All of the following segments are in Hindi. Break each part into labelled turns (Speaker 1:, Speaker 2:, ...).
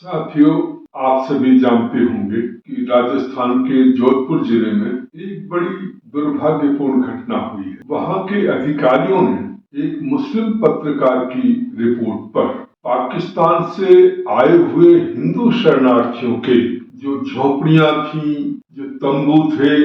Speaker 1: साथियों, आप सभी जानते होंगे कि राजस्थान के जोधपुर जिले में एक बड़ी दुर्भाग्यपूर्ण घटना हुई है। वहाँ के अधिकारियों ने एक मुस्लिम पत्रकार की रिपोर्ट पर पाकिस्तान से आए हुए हिंदू शरणार्थियों के जो झोपड़ियां थी, जो तंबू थे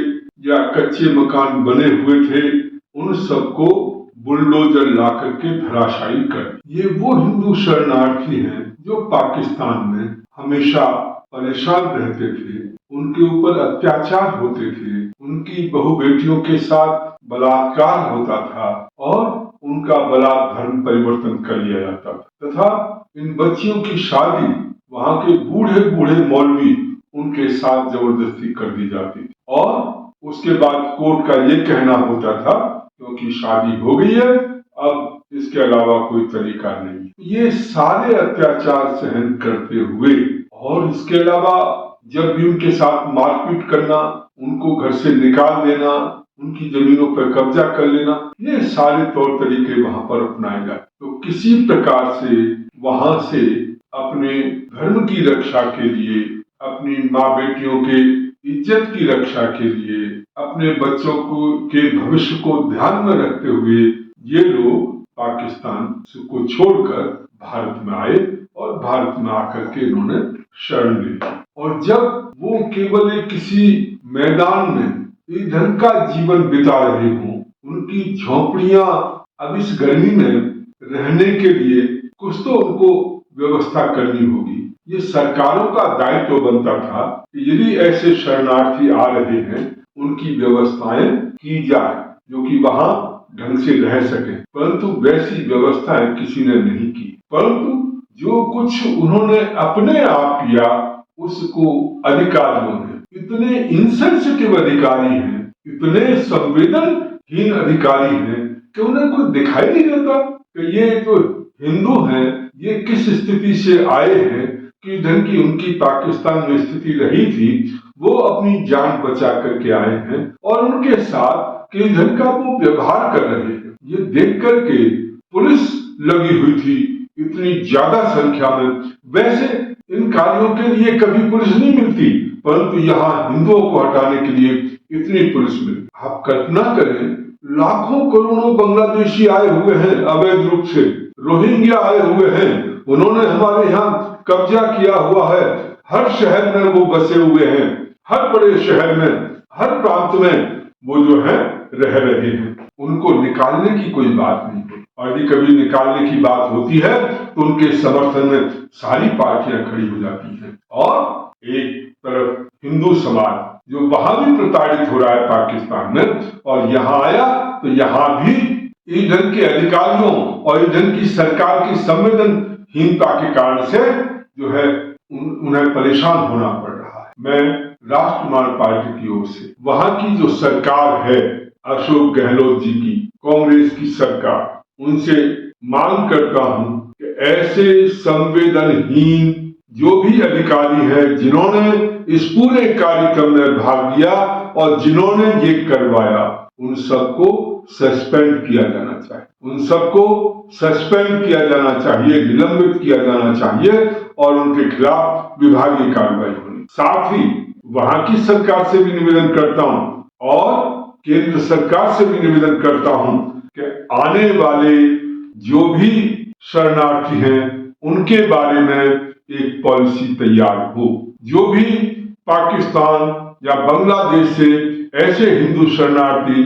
Speaker 1: या कच्चे मकान बने हुए थे, उन सबको बुलडोजर ला करके धराशायी कर। ये वो हिंदू शरणार्थी हैं जो पाकिस्तान में हमेशा परेशान रहते थे, उनके ऊपर अत्याचार होते थे, उनकी बहु बेटियों के साथ बलात्कार होता था और उनका बलात् धर्म परिवर्तन कर लिया जाता था तथा इन बच्चियों की शादी वहाँ के बूढ़े बूढ़े मौलवी उनके साथ जबरदस्ती कर दी जाती थी और उसके बाद कोर्ट का ये कहना होता था क्योंकि शादी हो गई है, अब इसके अलावा कोई तरीका नहीं। ये सारे अत्याचार सहन करते हुए और इसके अलावा जब भी उनके साथ मारपीट करना, उनको घर से निकाल देना, उनकी जमीनों पर कब्जा कर लेना, ये सारे तौर तरीके वहां पर अपनाए जाए। तो किसी प्रकार से वहां से अपने धर्म की रक्षा के लिए, अपनी माँ बेटियों के इज्जत की रक्षा के लिए, अपने बच्चों को के भविष्य को ध्यान में रखते हुए ये लोग पाकिस्तान को छोड़कर भारत में आए और भारत में आकर के इन्होंने शरण ली। और जब वो केवल एक किसी मैदान में इस ढंग का जीवन बिता रहे हों, उनकी झोपड़ियां अब इस गर्मी में रहने के लिए कुछ तो उनको व्यवस्था करनी होगी। ये सरकारों का दायित्व बनता था कि यदि ऐसे शरणार्थी आ रहे हैं, उनकी व्यवस्थाएं की जाए जो कि वहां ढंग से रह सके, परंतु वैसी व्यवस्थाएं किसी ने नहीं की। परंतु जो कुछ उन्होंने अपने आप किया उसको अधिकारियों ने, इतने इनसेंसिटिव अधिकारी हैं, इतने संवेदनहीन अधिकारी हैं कि उन्हें कुछ दिखाई नहीं देता कि ये तो हिंदू हैं, ये किस स्थिति से आए हैं कि ढंग की उनकी पाकिस्तान में स्थिति रही थी, वो अपनी जान बचा करके आए हैं और उनके साथ किस ढंग का वो व्यवहार कर रहे हैं। ये देख करके पुलिस लगी हुई थी इतनी ज्यादा संख्या में। वैसे इन कार्यों के लिए कभी पुलिस नहीं मिलती, परंतु यहाँ हिंदुओं को हटाने के लिए इतनी पुलिस मिली। आप कल्पना करें, लाखों करोड़ों बांग्लादेशी आए हुए हैं अवैध रूप से, रोहिंग्या आए हुए हैं, उन्होंने हमारे यहाँ कब्जा किया हुआ है, हर शहर में वो बसे हुए हैं, हर बड़े शहर में, हर प्रांत में वो जो है रह रहे हैं। उनको निकालने की कोई बात नहीं है और यदि कभी निकालने की बात होती है तो उनके समर्थन में सारी पार्टियां खड़ी हो जाती हैं। और एक तरफ हिंदू समाज जो वहां भी प्रताड़ित हो रहा है पाकिस्तान में, और यहाँ आया तो यहाँ भी इस ढंग के अधिकारियों और इस ढंग की सरकार की संवेदनहीनता के कारण से जो है उन्हें परेशान होना पड़ रहा है। मैं राष्ट्रवादी पार्टी की ओर से वहां की जो सरकार है, अशोक गहलोत जी की कांग्रेस की सरकार, उनसे मांग करता हूं कि ऐसे संवेदनहीन जो भी अधिकारी हैं जिन्होंने इस पूरे कार्यक्रम में भाग लिया और जिन्होंने ये करवाया, उन सबको सस्पेंड किया जाना चाहिए, उन सबको सस्पेंड किया जाना चाहिए, निलंबित किया जाना चाहिए और उनके खिलाफ विभागीय कार्रवाई होनी। साथ ही वहां की सरकार से भी निवेदन करता हूं और केंद्र सरकार से भी निवेदन करता हूं कि आने वाले जो भी शरणार्थी हैं उनके बारे में एक पॉलिसी तैयार हो। जो भी पाकिस्तान या बांग्लादेश से ऐसे हिंदू शरणार्थी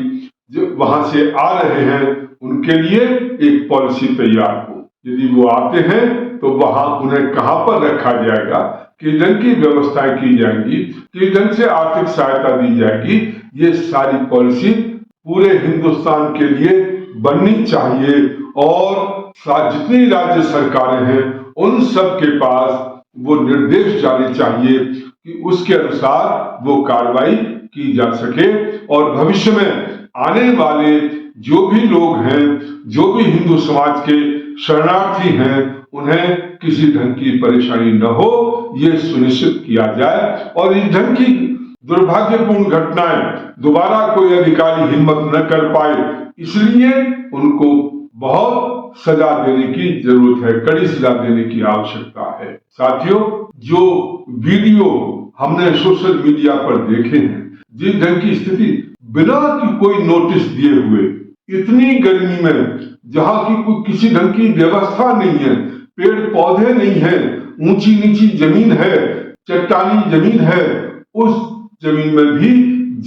Speaker 1: जो वहां से आ रहे हैं उनके लिए एक पॉलिसी तैयार हो। यदि वो आते हैं तो वहां उन्हें कहां पर रखा जाएगा, किस ढंग की व्यवस्थाएं की जाएंगी, किस ढंग से आर्थिक सहायता दी जाएगी, ये सारी पॉलिसी पूरे हिंदुस्तान के लिए बननी चाहिए और जितनी राज्य सरकारें हैं उन सब के पास वो निर्देश जाने चाहिए कि उसके अनुसार वो कार्रवाई की जा सके और भविष्य में आने वाले जो भी लोग हैं, जो भी हिंदू समाज के शरणार्थी हैं, उन्हें किसी ढंग की परेशानी न हो, ये सुनिश्चित किया जाए और इस ढंग की दुर्भाग्यपूर्ण घटनाएं दोबारा कोई अधिकारी हिम्मत न कर पाए, इसलिए उनको बहुत सजा देने की जरूरत है, कड़ी सजा देने की आवश्यकता है। साथियों, जो वीडियो हमने सोशल मीडिया पर देखे हैं, जिस ढंग की स्थिति बिना कोई नोटिस दिए हुए इतनी गर्मी में, जहाँ की कोई किसी ढंग की व्यवस्था नहीं है, पेड़ पौधे नहीं है, ऊंची नीची जमीन है, चट्टानी जमीन है, उस जमीन में भी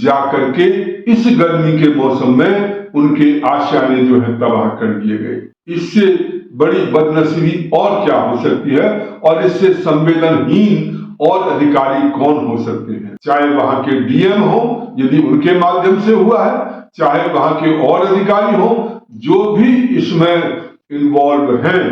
Speaker 1: जाकर के इस गर्मी के मौसम में उनके आशियाने जो है तबाह कर दिए गए। इससे बड़ी बदनसीबी और क्या हो सकती है, और इससे संवेदनहीन और अधिकारी कौन हो सकते हैं? चाहे वहां के डीएम हो, यदि उनके माध्यम से हुआ है, चाहे वहां के और अधिकारी हो, जो भी इसमें इन्वॉल्व हैं,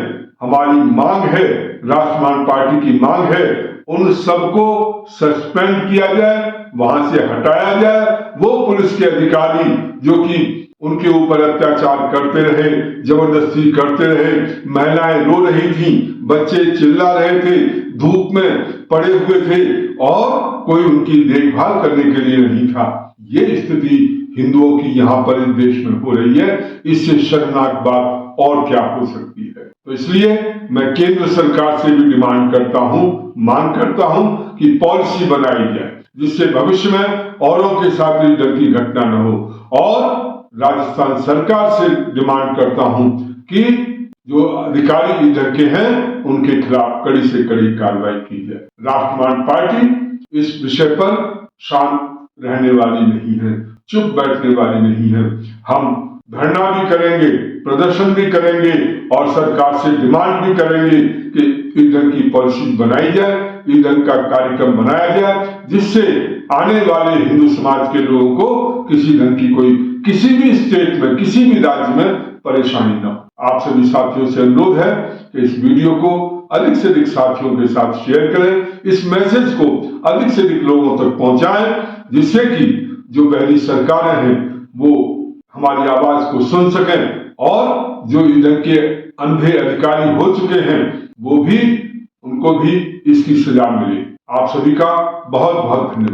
Speaker 1: हमारी मांग है, राष्ट्रवादी पार्टी की मांग है, उन सबको सस्पेंड किया जाए, वहां से हटाया जाए। वो पुलिस के अधिकारी जो कि उनके ऊपर अत्याचार करते रहे, जबरदस्ती करते रहे, महिलाएं रो रही थीं, बच्चे चिल्ला रहे थे, धूप में पड़े हुए थे और कोई उनकी देखभाल करने के लिए नहीं था। ये स्थिति हिंदुओं की यहाँ पर इस देश में हो रही है। इससे शर्मनाक बात और क्या हो सकती है? तो इसलिए मैं केंद्र सरकार से भी डिमांड करता हूँ, मांग करता हूँ कि पॉलिसी बनाई जाए जिससे भविष्य में औरों के साथ इस ढंग की घटना न हो। और राजस्थान सरकार से डिमांड करता हूं कि जो अधिकारी इधर के हैं उनके खिलाफ कड़ी से कड़ी कार्रवाई की जाए। राष्ट्रवादी पार्टी इस विषय पर शांत रहने वाली नहीं है, चुप बैठने वाली नहीं है। हम धरना भी करेंगे, प्रदर्शन भी करेंगे और सरकार से डिमांड भी करेंगे कि इस ढंग की पॉलिसी बनाई जाए, इस ढंग का कार्यक्रम बनाया जाए, जिससे आने वाले हिंदू समाज के लोगों को किसी ढंग की कोई किसी भी स्टेट में, किसी भी राज्य में परेशानी न हो। आप सभी साथियों से अनुरोध है कि इस वीडियो को अधिक से अधिक साथियों के साथ शेयर करें, इस मैसेज को अधिक से अधिक लोगों तक पहुंचाएं, जिससे कि जो पहली सरकारें हैं वो हमारी आवाज को सुन सकें और जो इधर के अंधे अधिकारी हो चुके हैं वो भी, उनको भी इसकी सजा मिले। आप सभी का बहुत बहुत धन्यवाद।